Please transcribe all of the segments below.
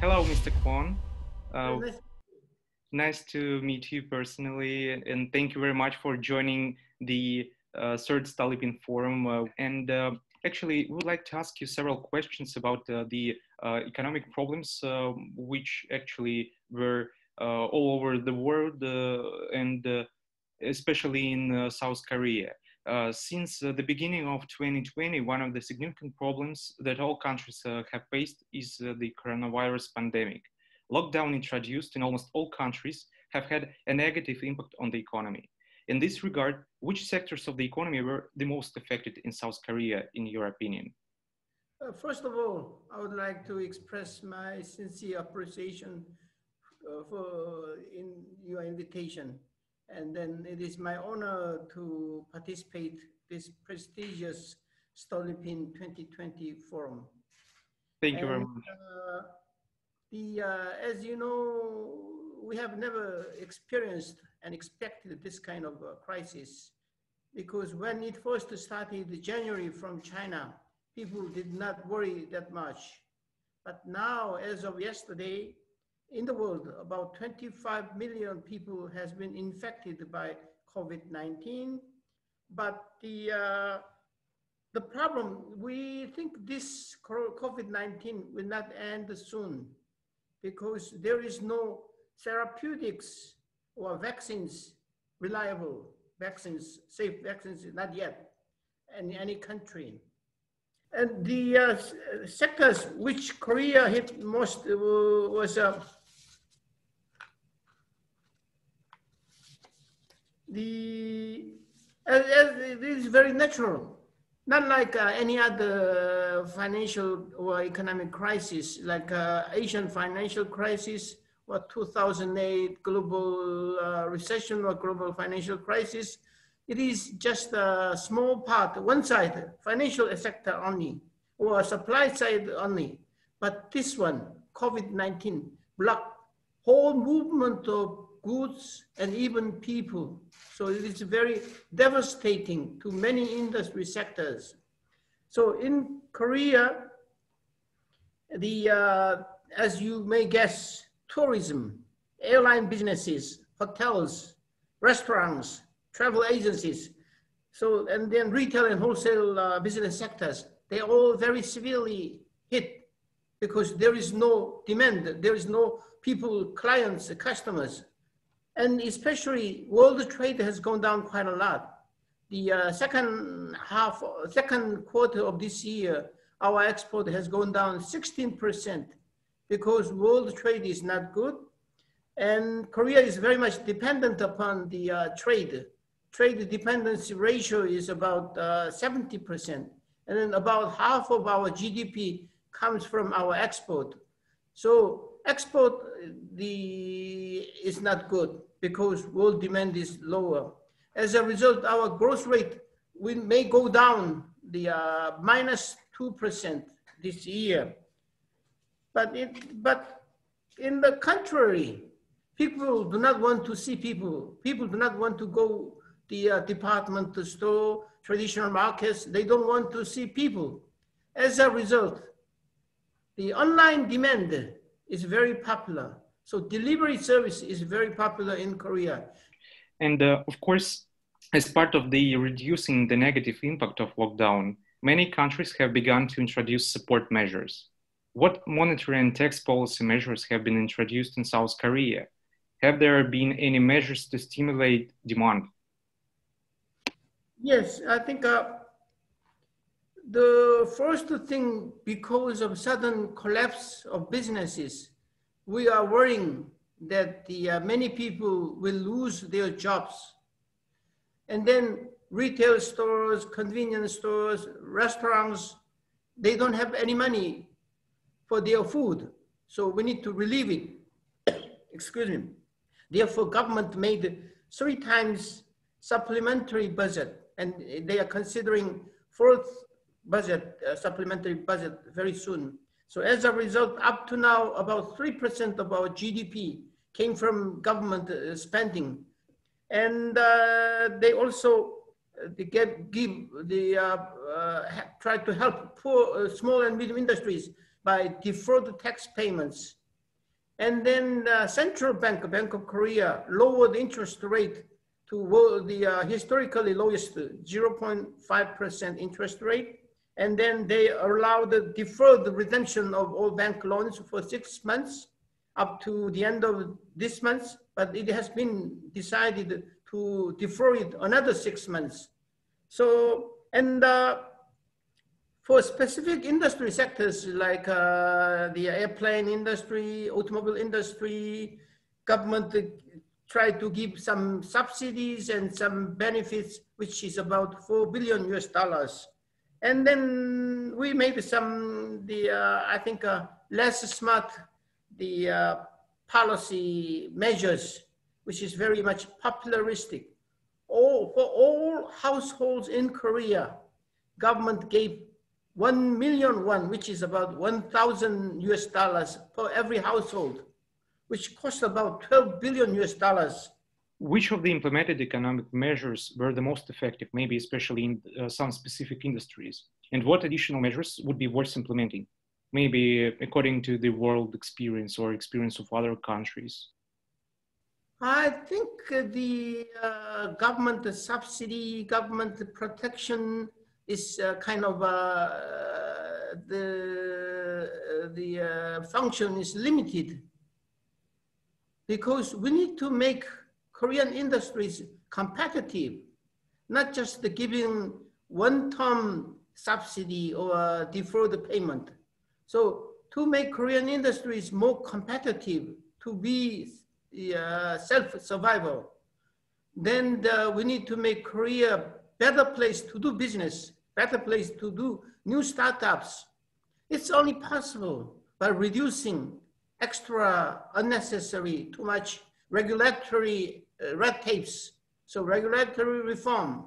Hello, Mr. Kwon. Very Uh, nice. Nice to meet you personally, and thank you very much for joining the third Stolypin forum. And actually, we would like to ask you several questions about the economic problems, which actually were all over the world, and especially in South Korea. Since the beginning of 2020, one of the significant problems that all countries have faced is the coronavirus pandemic. Lockdown introduced in almost all countries have had a negative impact on the economy. In this regard, which sectors of the economy were the most affected in South Korea, in your opinion? First of all, I would like to express my sincere appreciation for in your invitation. And then it is my honor to participate this prestigious Stolypin 2020 forum. Thank you very And much. as you know, we have never experienced and expected this kind of crisis because when it first started January from China, people did not worry that much. But now, as of yesterday, in the world, about 25 million people has been infected by COVID-19. But the problem, we think this COVID-19 will not end soon because there is no therapeutics or vaccines, reliable vaccines, safe vaccines, not yet in any country. And the sectors which Korea hit most was the, as it is very natural, not like any other financial or economic crisis, like Asian financial crisis or 2008 global recession or global financial crisis. It is just a small part, one side, financial sector only, or supply side only. But this one, COVID-19, blocked whole movement of goods and even people. So it is very devastating to many industry sectors. So in Korea, as you may guess, tourism, airline businesses, hotels, restaurants, travel agencies, so and then retail and wholesale business sectors, they all very severely hit because there is no demand, there is no people, clients, customers. And especially world trade has gone down quite a lot. The second quarter of this year, our export has gone down 16% because world trade is not good. And Korea is very much dependent upon the trade. Trade dependency ratio is about 70%. And then about half of our GDP comes from our export. So export is not good because world demand is lower. As a result, our growth rate may go down the -2% this year. But in the contrary, people do not want to see people. People do not want to go the department store, traditional markets. They don't want to see people. As a result, the online demand is very popular. So delivery service is very popular in Korea. And of course, as part of the reducing the negative impact of lockdown, many countries have begun to introduce support measures. What monetary and tax policy measures have been introduced in South Korea? Have there been any measures to stimulate demand? Yes, I think the first thing, because of sudden collapse of businesses, we are worrying that many people will lose their jobs. And then retail stores, convenience stores, restaurants, they don't have any money for their food. So we need to relieve it. Excuse me. Therefore, government made 3 times supplementary budget, and they are considering fourth budget, supplementary budget very soon. So as a result, up to now, about 3% of our GDP came from government spending. And they also try to help poor, small and medium industries by deferred tax payments. And then the Central Bank, Bank of Korea, lowered the interest rate to the historically lowest 0.5% interest rate. And then they allowed the deferred redemption of all bank loans for 6 months up to the end of this month. But it has been decided to defer it another 6 months. So, and for specific industry sectors like the airplane industry, automobile industry, government tried to give some subsidies and some benefits, which is about $4 billion US. And then we made some, I think, less smart, policy measures, which is very much popularistic. For all households in Korea, government gave 1 million won, which is about 1,000 US per every household, which cost about 12 billion US. Which of the implemented economic measures were the most effective, maybe especially in some specific industries? And what additional measures would be worth implementing, maybe according to the world experience or experience of other countries? I think the government subsidy, government protection is kind of the function is limited, because we need to make Korean industries competitive, not just giving one-time subsidy or deferred payment. So to make Korean industries more competitive, to be self-survival, then we need to make Korea a better place to do business, better place to do new startups. It's only possible by reducing extra unnecessary, too much regulatory red tapes. So regulatory reform.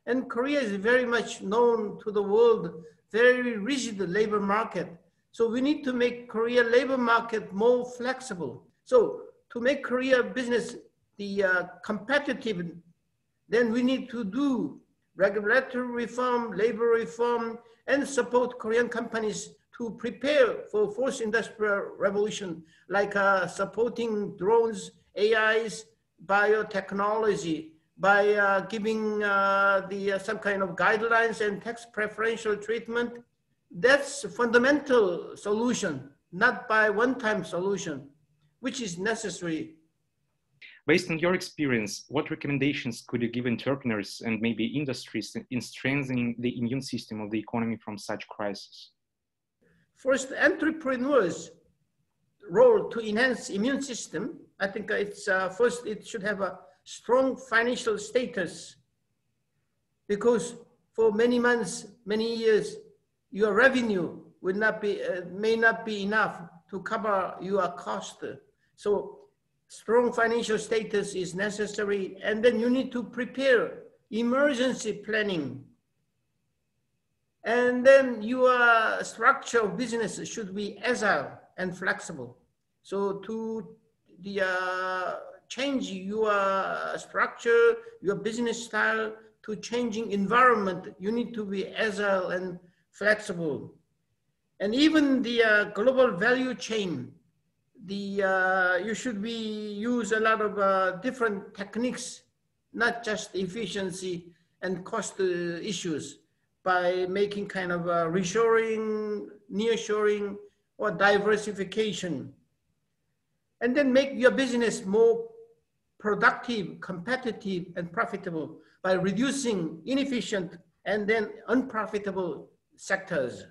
And Korea is very much known to the world, very rigid labor market. So we need to make Korea labor market more flexible. So to make Korea business competitive, then we need to do regulatory reform, labor reform, and support Korean companies to prepare for fourth industrial revolution, like supporting drones, AIs, biotechnology, by giving some kind of guidelines and tax preferential treatment. That's a fundamental solution, not by one-time solution, which is necessary. Based on your experience, what recommendations could you give entrepreneurs and maybe industries in strengthening the immune system of the economy from such crisis? First, entrepreneurs' role to enhance immune system, I think it's first, it should have a strong financial status, because for many months, many years, your revenue will not be, may not be enough to cover your cost. So strong financial status is necessary. And then you need to prepare emergency planning. And then your structure of business should be agile and flexible. So to change your structure, your business style to changing environment, you need to be agile and flexible. And even the global value chain, you should use a lot of different techniques, not just efficiency and cost issues, by making kind of reshoring, nearshoring, or diversification. And then make your business more productive, competitive, and profitable by reducing inefficient and then unprofitable sectors.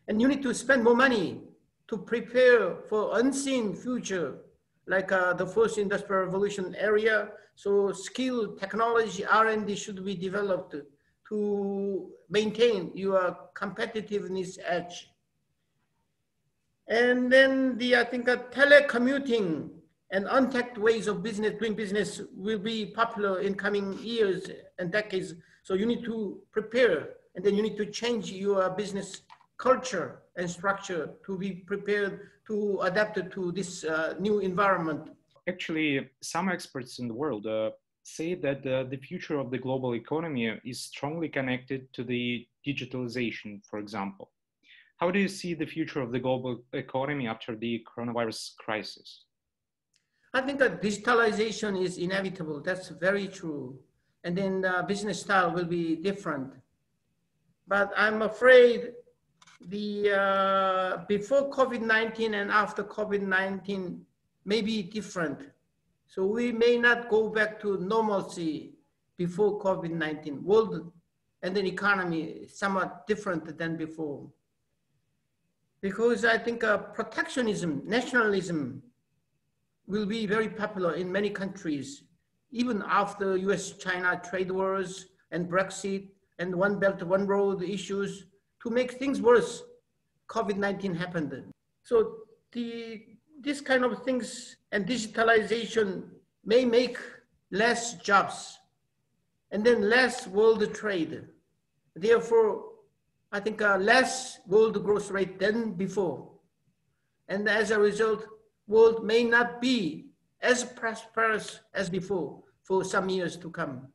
And you need to spend more money to prepare for unseen future, like the fourth industrial revolution area. So skill, technology, R&D should be developed to maintain your competitiveness edge. And then I think telecommuting and untapped ways of doing business will be popular in coming years and decades. So you need to prepare, and then you need to change your business culture and structure to be prepared to adapt to this new environment. Actually, some experts in the world say that the future of the global economy is strongly connected to the digitalization, for example. how do you see the future of the global economy after the coronavirus crisis? I think that digitalization is inevitable. That's very true. And then business style will be different. But I'm afraid the before COVID-19 and after COVID-19 may be different. So we may not go back to normalcy before COVID-19. World and then economy is somewhat different than before. Because I think protectionism, nationalism will be very popular in many countries, even after US-China trade wars and Brexit and One Belt, One Road issues. To make things worse, COVID-19 happened. So this kind of things and digitalization may make less jobs and then less world trade. Therefore, I think less world growth rate than before. And as a result, world may not be as prosperous as before for some years to come.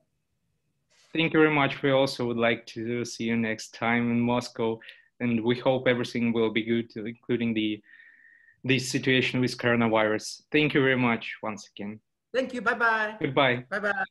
Thank you very much. We also would like to see you next time in Moscow, and we hope everything will be good, including the situation with coronavirus. Thank you very much once again. Thank you. Bye-bye. Goodbye. Bye-bye.